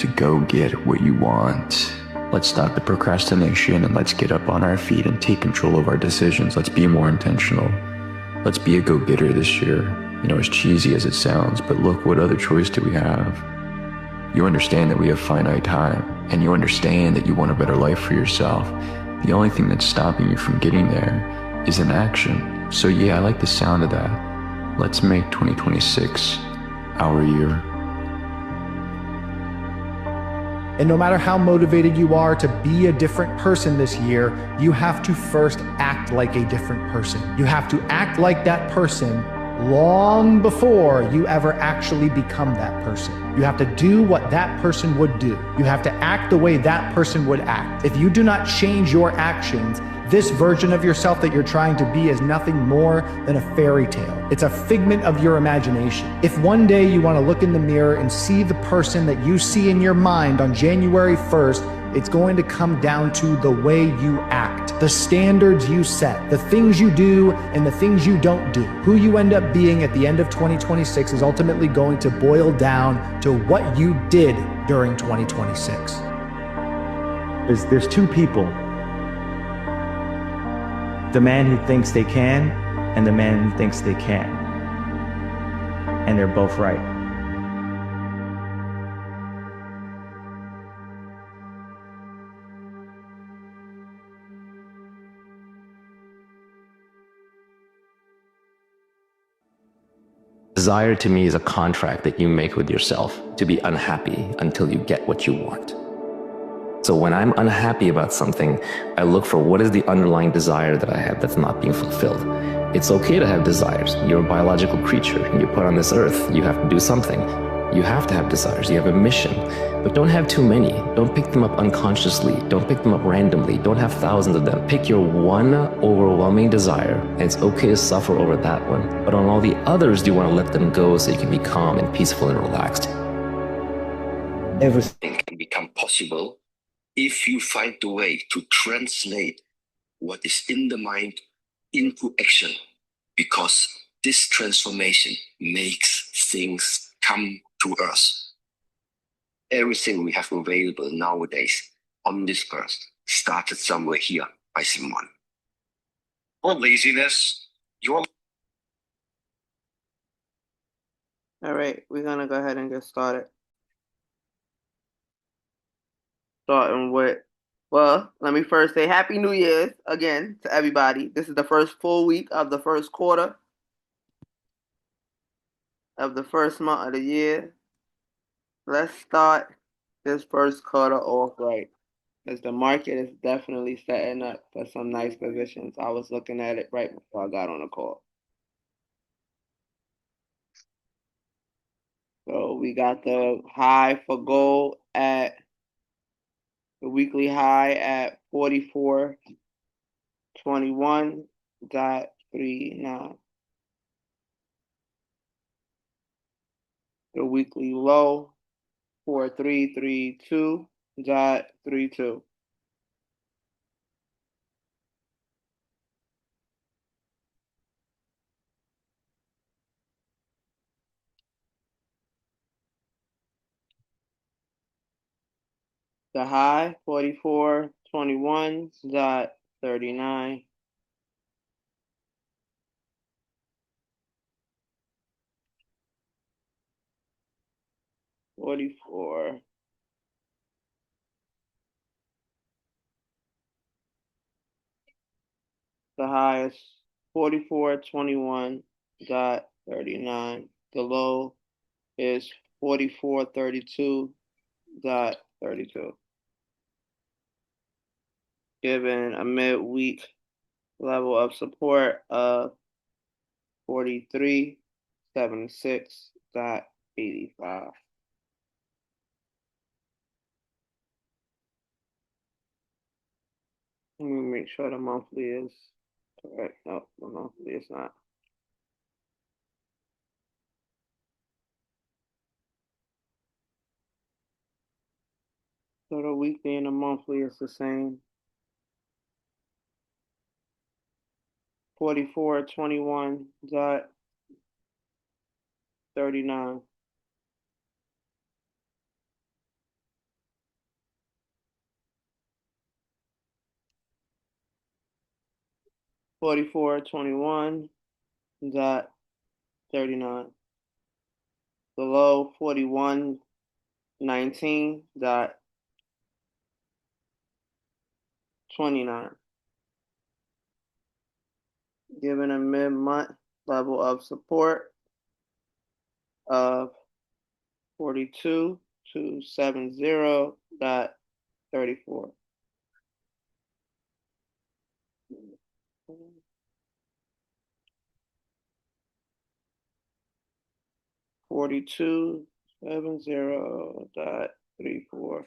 to go get what you want. Let's stop the procrastination and let's get up on our feet and take control of our decisions. Let's be more intentional. Let's be a go-getter this year. You know, as cheesy as it sounds, but look, what other choice do we have? You understand that we have finite time, and you understand that you want a better life for yourself. The only thing that's stopping you from getting there is inaction. So yeah, I like the sound of that. Let's make 2026 our year. And no matter how motivated you are to be a different person this year, you have to first act like a different person. You have to act like that person long before you ever actually become that person. You have to do what that person would do. You have to act the way that person would act. If you do not change your actions, this version of yourself that you're trying to be is nothing more than a fairy tale. It's a figment of your imagination. If one day you want to look in the mirror and see the person that you see in your mind on January 1st, it's going to come down to the way you act, the standards you set, the things you do and the things you don't do. Who you end up being at the end of 2026 is ultimately going to boil down to what you did during 2026. There's two people. The man who thinks they can and the man who thinks they can't. And they're both right. Desire to me is a contract that you make with yourself to be unhappy until you get what you want. So when I'm unhappy about something, I look for what is the underlying desire that I have that's not being fulfilled. It's okay to have desires. You're a biological creature. You're put on this earth. You have to do something. You have to have desires. You have a mission. But don't have too many. Don't pick them up unconsciously. Don't pick them up randomly. Don't have thousands of them. Pick your one overwhelming desire, and it's okay to suffer over that one. But on all the others, you want to let them go so you can be calm and peaceful and relaxed. Everything can become possible if you find the way to translate what is in the mind into action, because this transformation makes things come to us. Everything we have available nowadays on this earth started somewhere here by someone. Or laziness, your... All right, we're gonna go ahead and get started. Starting with, well, let me first say Happy New Year's again to everybody. This is the first full week of the first quarter of the first month of the year. Let's start this first quarter off right, because the market is definitely setting up for some nice positions. I was looking at it right before I got on the call. So we got the high for gold at the weekly high at 44.21.39. The weekly low 4332.32. The high 44.21.39. The high is 44.21.39. The low is 44.32.32. Given a midweek level of support of 43.76.85. Let me make sure the monthly is correct. No, the monthly is not. So the weekly and the monthly is the same. 44.21.39. 44.21.39. The low 41.19.29. Given a mid-month level of support of 42.270.34. $42.70.34.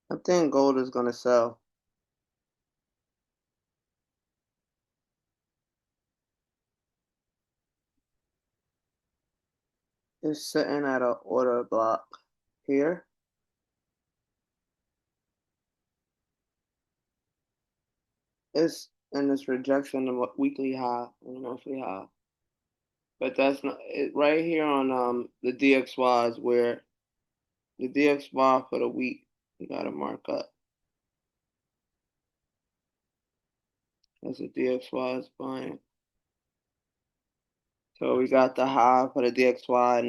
I think gold is gonna sell. It's sitting at an order block here. It's in this rejection of a weekly high and monthly high. But that's not it right here on the DXY is where the DXY for the week you gotta mark up. As the DXY is buying. So we got the high for the DXY at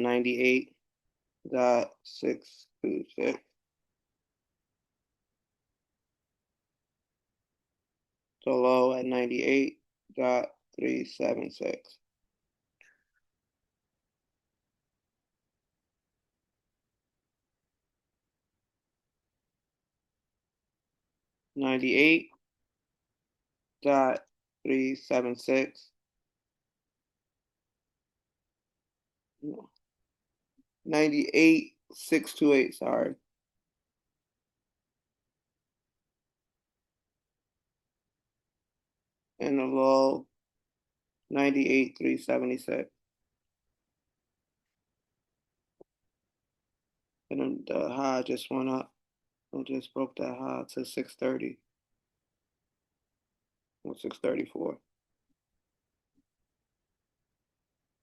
98.626. The low at 98.376. $98.376. 98.628, sorry. And the low 98.376. And then the high just went up. I just broke that high to 630 or 634.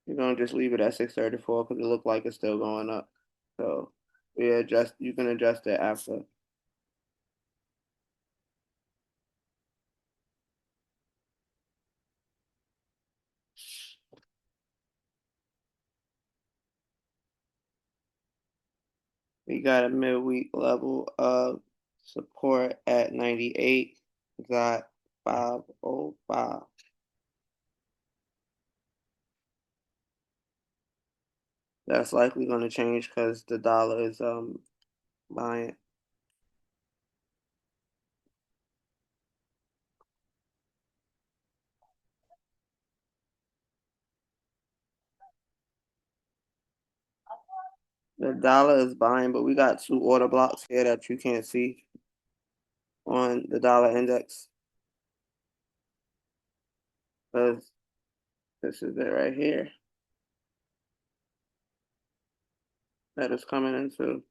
You're gonna just leave it at 634 because it looked like it's still going up. So yeah, you can adjust it after. We got a midweek level of support at 98.505. That's likely going to change because the dollar is buying. The dollar is buying, but we got two order blocks here that you can't see on the dollar index. Because this is it right here that is coming into.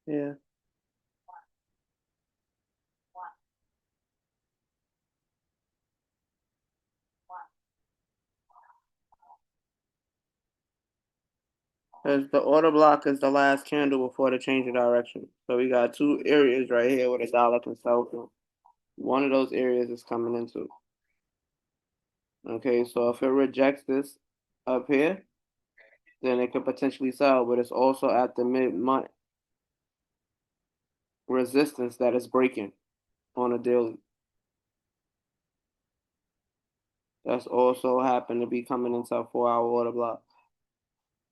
Yeah. Because the order block is the last candle before the change of direction. So we got two areas right here where the dollar can sell from. One of those areas is coming into. Okay, so if it rejects this up here, then it could potentially sell, but it's also at the mid-month resistance that is breaking on a daily. That's also happened to be coming into a 4-hour order block.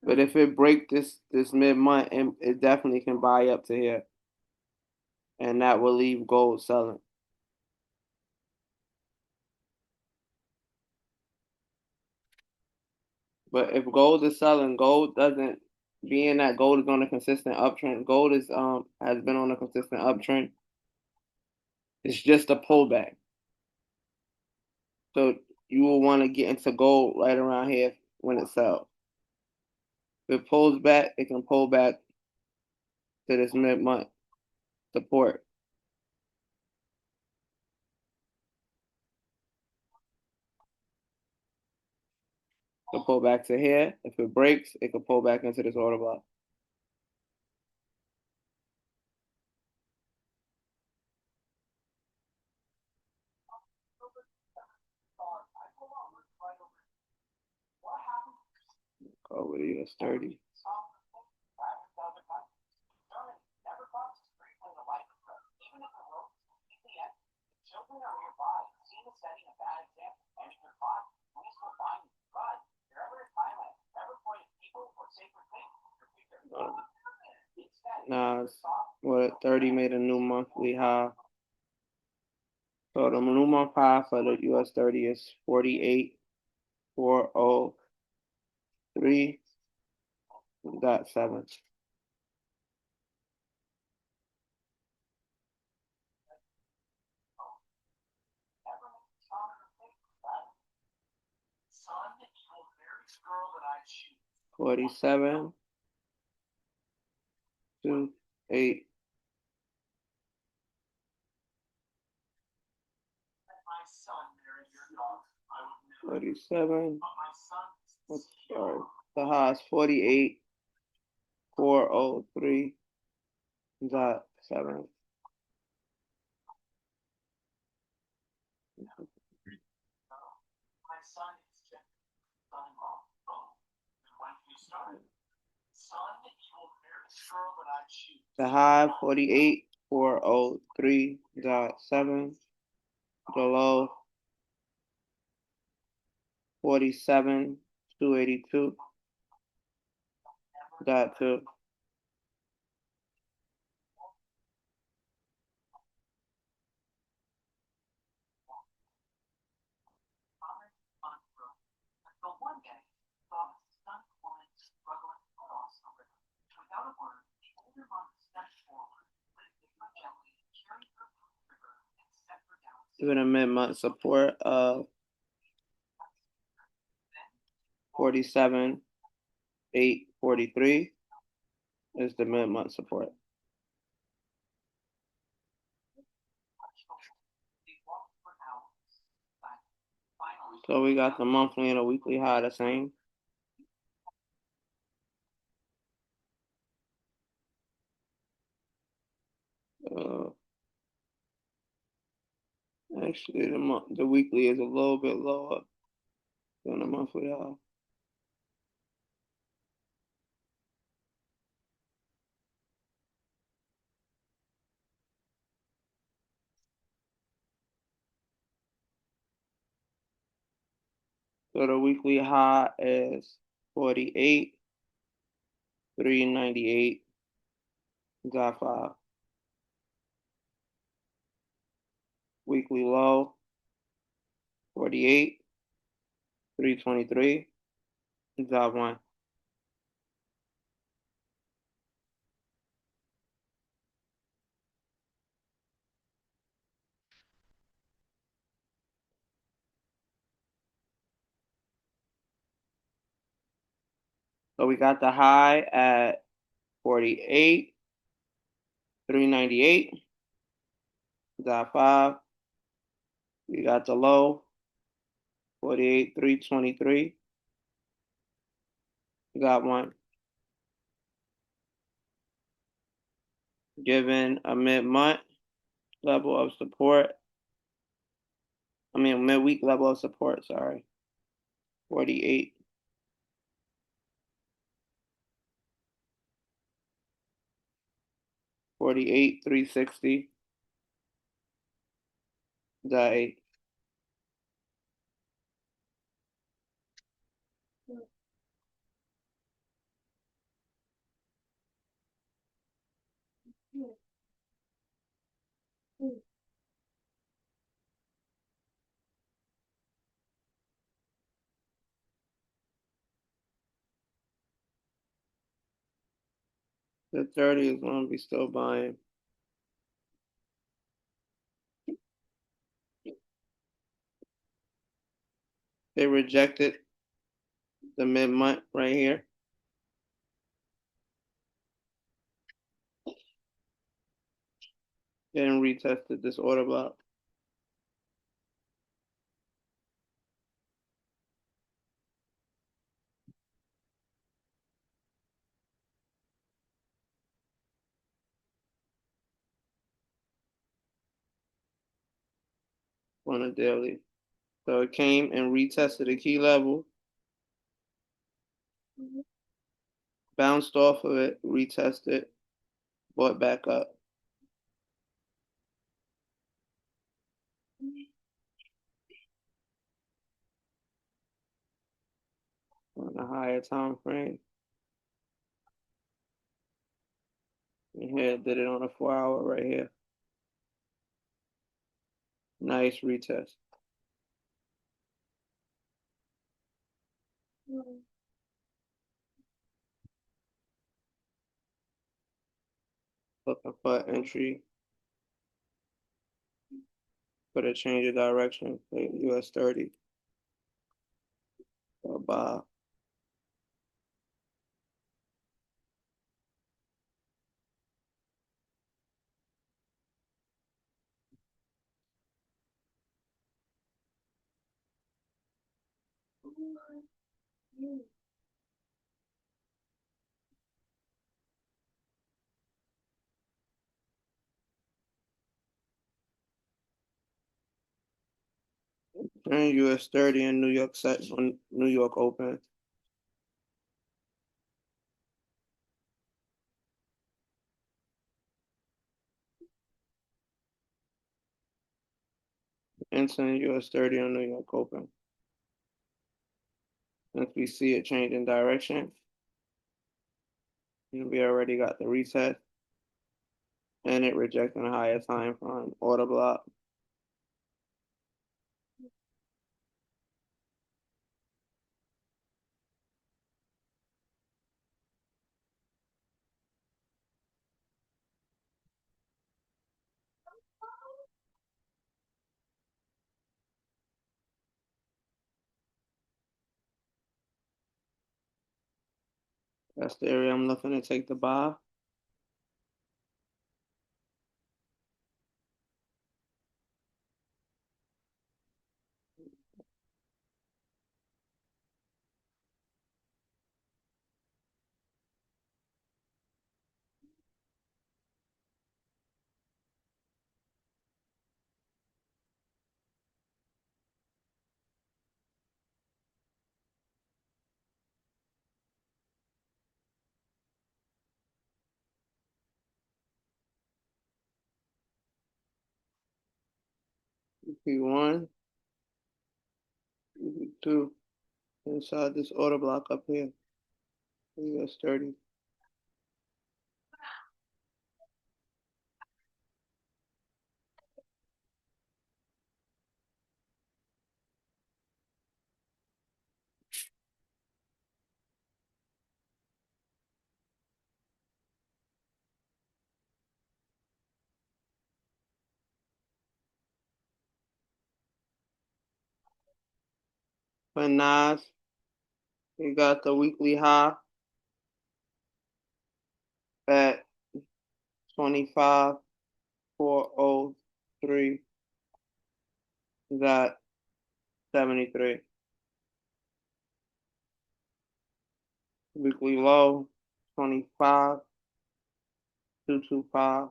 But if it break this mid-month, it definitely can buy up to here. And that will leave gold selling. But if gold is selling, gold doesn't, being that gold is on a consistent uptrend, gold is has been on a consistent uptrend. It's just a pullback. So you will want to get into gold right around here when it sells. If it pulls back, it can pull back to this mid-month support. It can pull back to here. If it breaks, it can pull back into this order block. Over the US 30. Nah, what 30 made a new monthly high. So the new month high for the US 30 is 48,403.7. $47,282. 47. Sorry. The high is 48,403.7. The high 48,403.7. The low 47,282.2. Even a mid-month support of 47,843 is the mid-month support. So we got the monthly and a weekly high the same. Actually, the weekly is a little bit lower than the monthly high. So the weekly high is 48,398.5. Weekly low 48,323.1. So we got the high at 48,398.5. We got the low 48,323.1. Given a mid-month level of support, midweek level of support, sorry, 48. 48,360.8. The 30 is going to be still buying. They rejected the mid-month right here. Then retested this order block. On a daily. So it came and retested a key level, bounced off of it, retested, bought back up. On a higher time frame. And here did it on a 4-hour right here. Nice retest. Looking for entry. Put a change of direction for US 30. Or buy. And US 30 and New York set on New York open. Entering US 30 on New York open. Since we see it changing direction, we already got the reset and it rejecting a higher time frame order block. That's the area I'm looking to take the buy. P1, P2, inside this order block up here. US 30. For Nas, we got the weekly high at 25,403. Got 73. Weekly low, 25,225.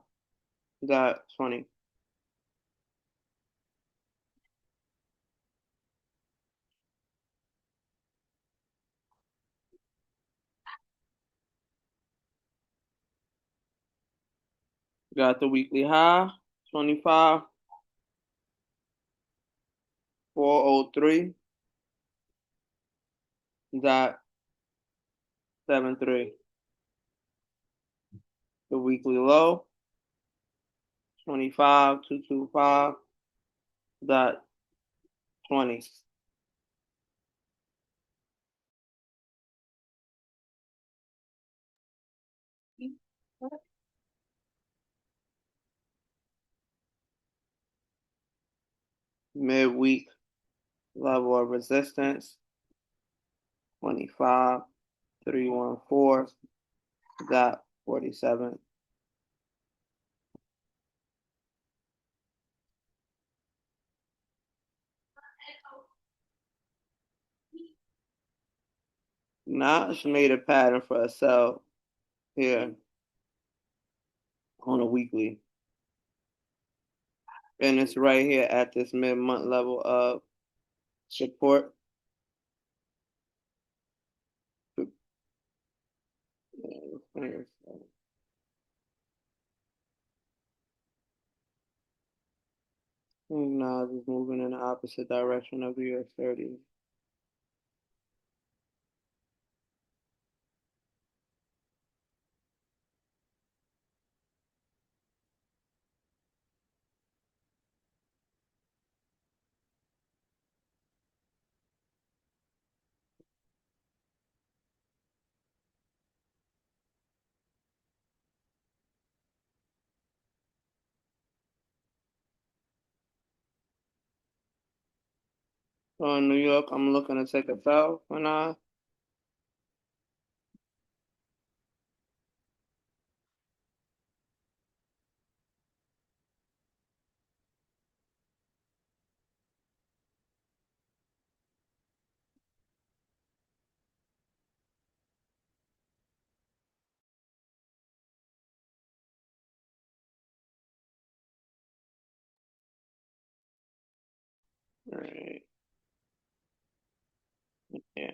Got 20. Got the weekly high, 25,403. Got 73. The weekly low, 25,225. Got 20. Midweek Level of resistance, 25,314.47. Now it's made a pattern for a sell here on a weekly. And it's right here at this mid-month level of support. Now it's moving in the opposite direction of the US30. So in New York, I'm looking to take a sell for now. All right. Yeah.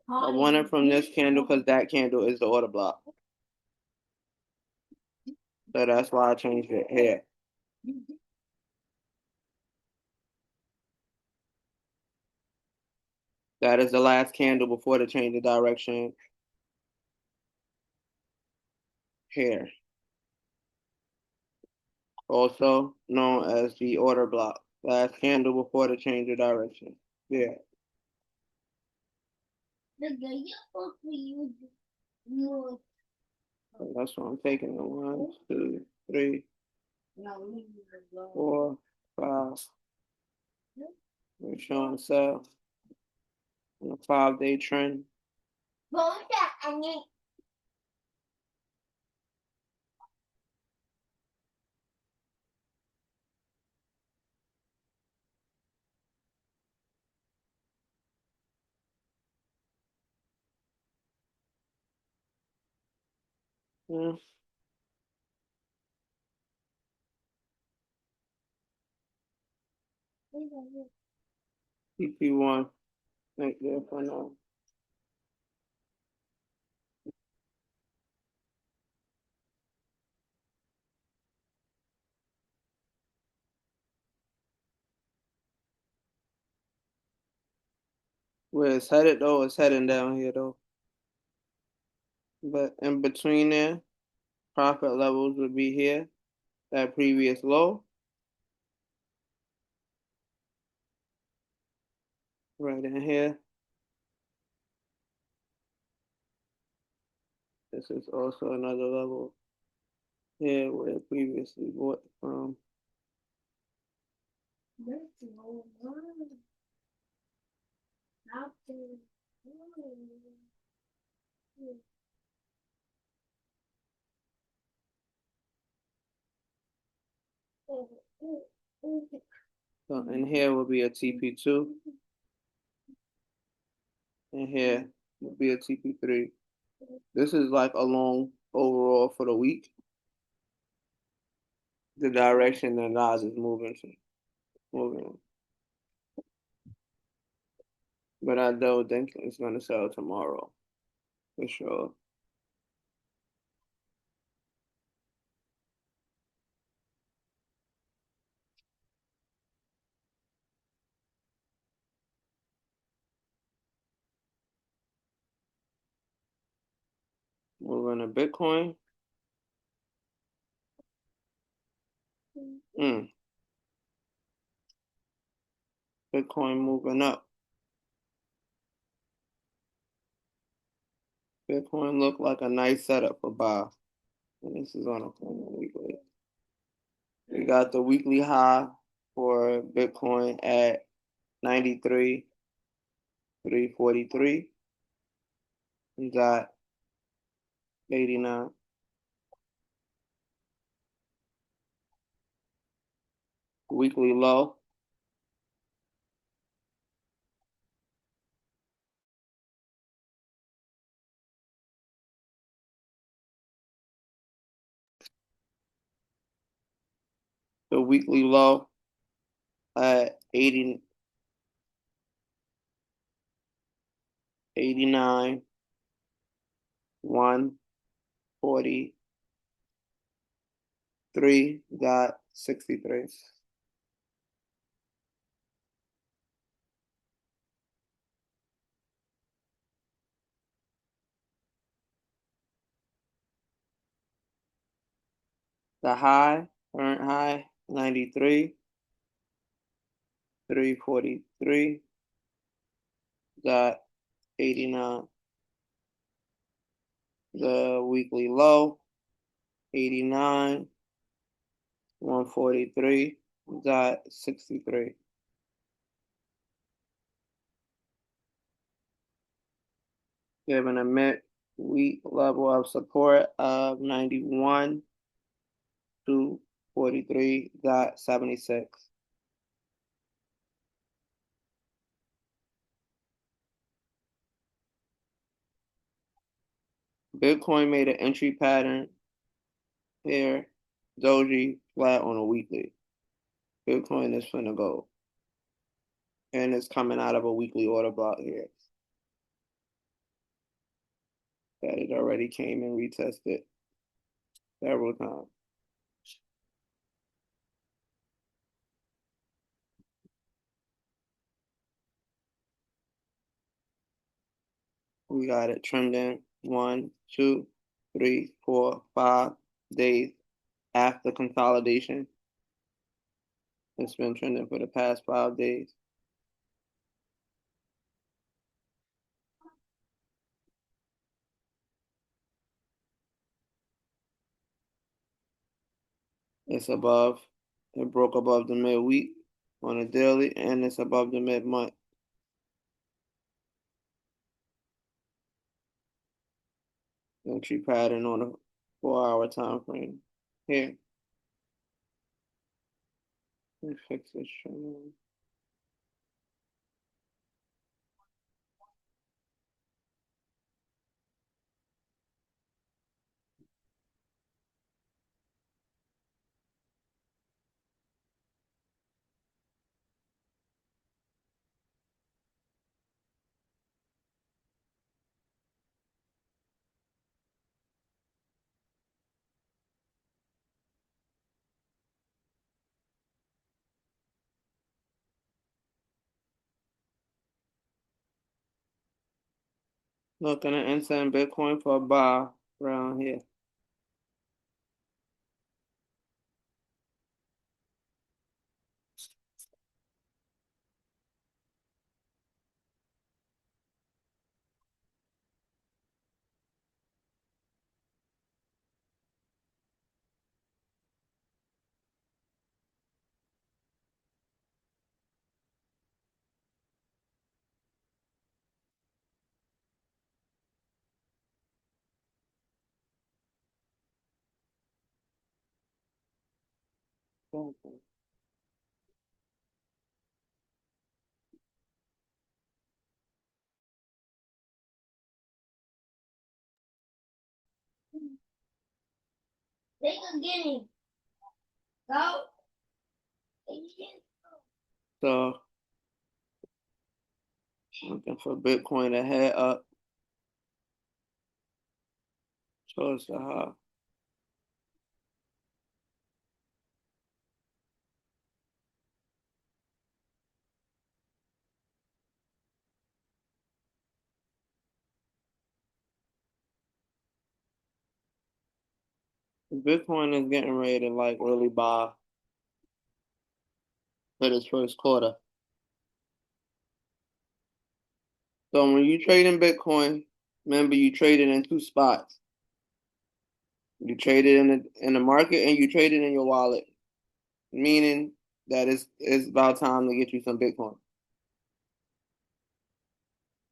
I want it from this candle because that candle is the order block. So that's why I changed it here. That is the last candle before the change of direction here. Also known as the order block. Last candle before the change of direction. Yeah. So that's what I'm taking. 1, 2, 3, 4, 5. We're showing sell on a 5-day trend. Yeah. CP1 right there for now. Where it's headed though, it's heading down here though. But in between there, profit levels would be here, that previous low. Right in here. This is also another level here where it previously bought from. So in here will be a TP2. And here will be a TP3. This is like a long overall for the week. The direction that Nas is moving to. But I don't think it's gonna sell tomorrow. For sure. Moving to Bitcoin. Bitcoin moving up. Bitcoin looked like a nice setup for buy. And this is on a weekly. We got the weekly high for Bitcoin at 93,343. We got 89. Weekly low. The weekly low at 89, 143.63. The high, current high, 93,343. Got 89. The weekly low, 89, 143.63. Given a mid-week level of support of 91 to 43.76. Bitcoin made an entry pattern here. Doji flat on a weekly. Bitcoin is finna go. And it's coming out of a weekly order block here. That it already came and retested several times. We got it trending 1, 2, 3, 4, 5 days after consolidation. It's been trending for the past 5 days. It's above, it broke above the midweek on a daily, and it's above the mid-month. Entry pattern on a 4-hour time frame. Here. Let me fix this trend. Looking at instant Bitcoin for a buy around here. Okay. They can get him. Go. So looking for Bitcoin to head up towards the high. Bitcoin is getting ready to like really buy for this first quarter. So when you trade in Bitcoin, remember you trade it in two spots. You trade it in the market and you trade it in your wallet, meaning that it's about time to get you some Bitcoin.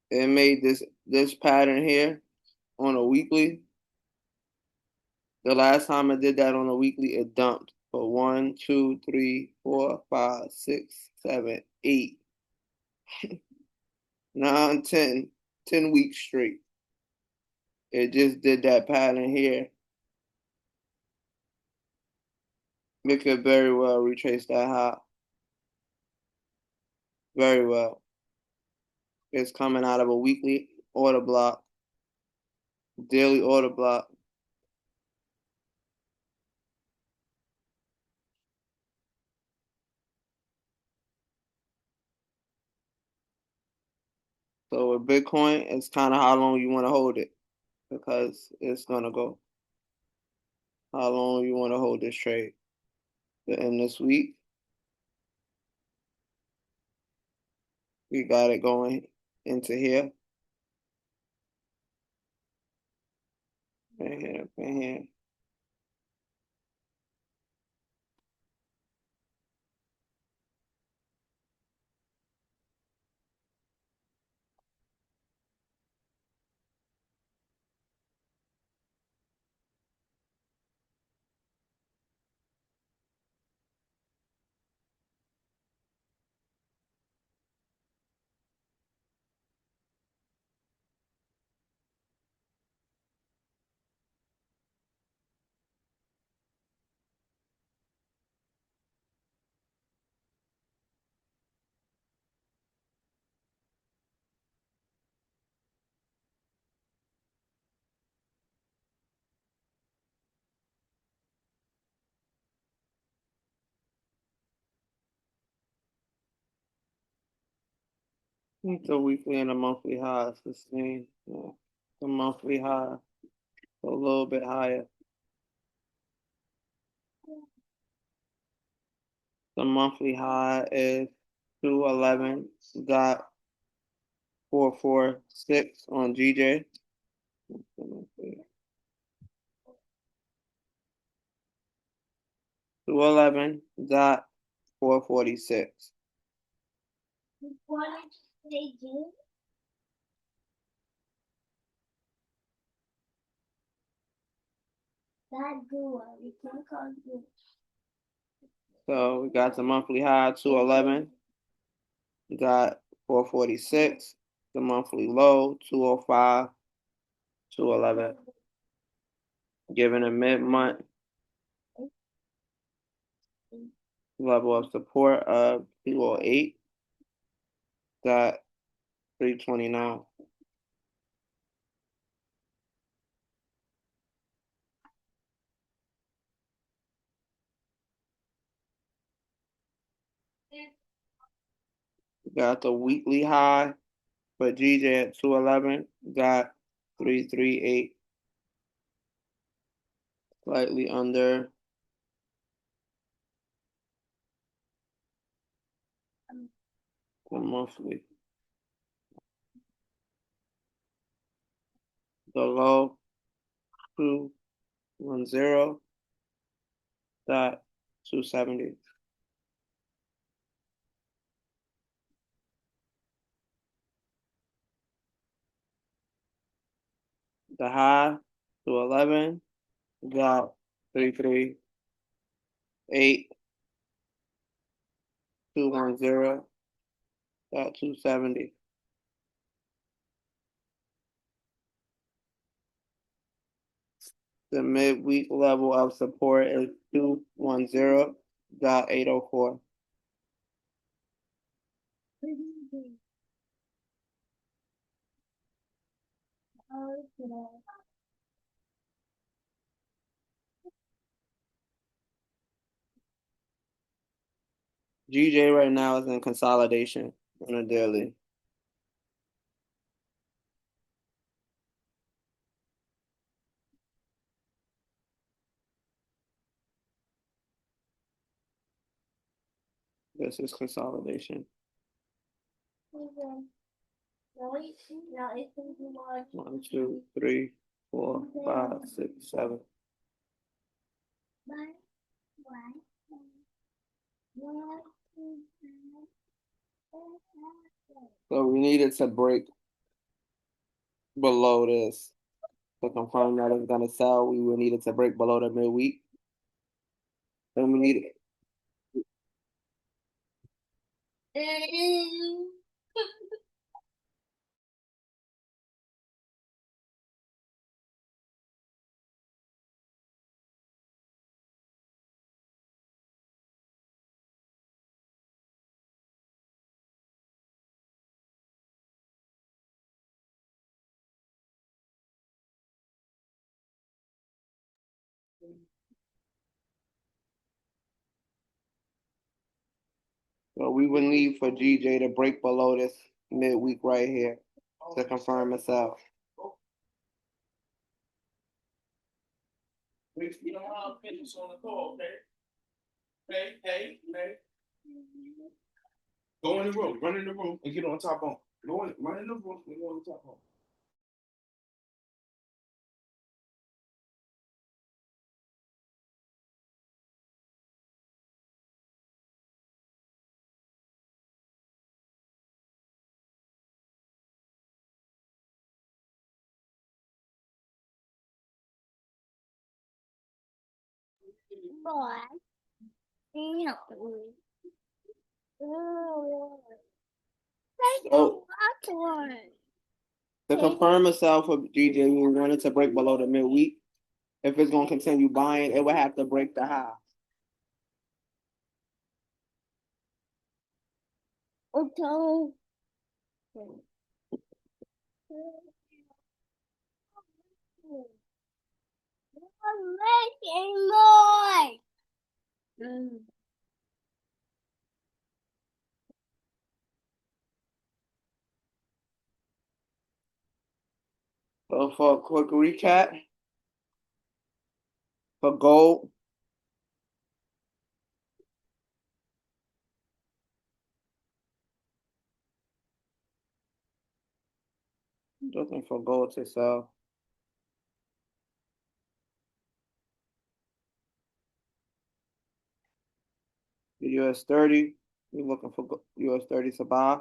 It made this pattern here on a weekly. The last time I did that on a weekly, it dumped for 1, 2, 3, 4, 5, 6, 7, 8, 9, 10 weeks straight. It just did that pattern here. It could very well retrace that high. Very well. It's coming out of a weekly order block, daily order block. So with Bitcoin, it's kind of how long you want to hold it, because it's gonna go. How long you want to hold this trade? The end this week, we got it going into here. Right here, right here. The weekly and the monthly high is the same. Yeah. The monthly high, a little bit higher. The monthly high is 211.446 on GJ. 211.446. What did they do? That good. We can call it. So we got the monthly high 211. We got 446. The monthly low 205, 211. Given a mid-month level of support of 208. Got 329. Got the weekly high for GJ at 211. Got 338. Slightly under. The monthly. The low 210.270. The high 211. Got 338. 210. Got 270. The midweek level of support is 210.804. GJ right now is in consolidation on a daily. This is consolidation. 1, 2, 3, 4, 5, 6, 7. So we needed to break below this to confirm that it's gonna sell. We would need it to break below the midweek. Then we need it. So we would need for GJ to break below this midweek right here to confirm itself. You don't want to finish on the call, okay? Hey. Go in the room, run in the room, and get on top on. Run in the room and go on top on. So, to confirm itself with GJ, we wanted to break below the midweek. If it's going to continue buying, it would have to break the high. Okay. So for a quick recap, for gold, looking for gold to sell. The US 30, we're looking for US 30 to buy.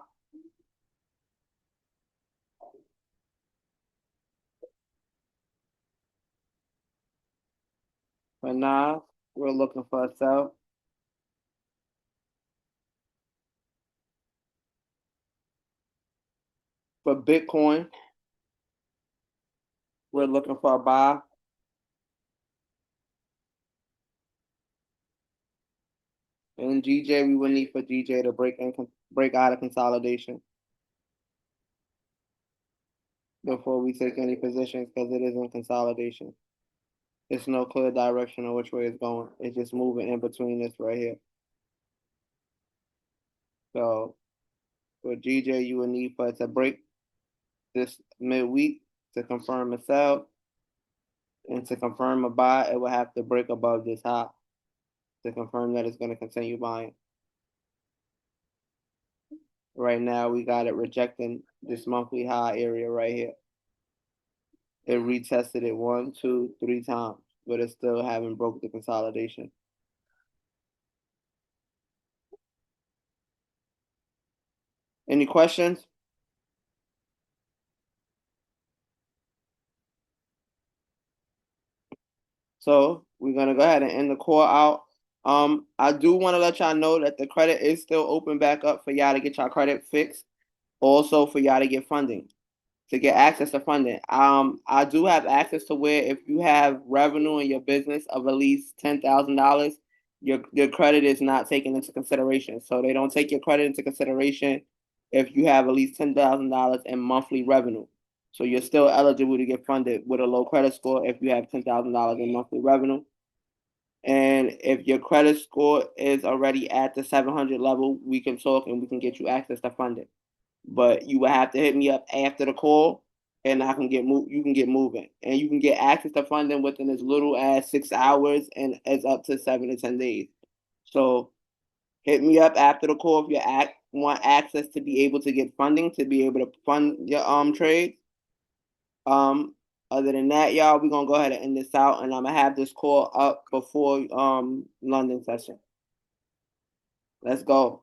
For NAS, we're looking for a sell. For Bitcoin, we're looking for a buy. And GJ, we would need for GJ to break out of consolidation before we take any positions because it is in consolidation. There's no clear direction on which way it's going. It's just moving in between this right here. So for GJ, you would need for it to break this midweek to confirm a sell. And to confirm a buy, it will have to break above this high to confirm that it's going to continue buying. Right now, we got it rejecting this monthly high area right here. It retested it 1, 2, 3 times, but it still haven't broke the consolidation. Any questions? So we're gonna go ahead and end the call out. I do want to let y'all know that the credit is still open back up for y'all to get y'all credit fixed. Also for y'all to get funding, to get access to funding. I do have access to where if you have revenue in your business of at least $10,000, your credit is not taken into consideration. So they don't take your credit into consideration if you have at least $10,000 in monthly revenue. So you're still eligible to get funded with a low credit score if you have $10,000 in monthly revenue. And if your credit score is already at the 700 level, we can talk and we can get you access to funding. But you will have to hit me up after the call, and I can you can get moving, and you can get access to funding within as little as 6 hours and as up to 7 to 10 days. So hit me up after the call if you want access to be able to get funding to be able to fund your trades. Other than that, y'all, we're gonna go ahead and end this out, and I'm gonna have this call up before London session. Let's go.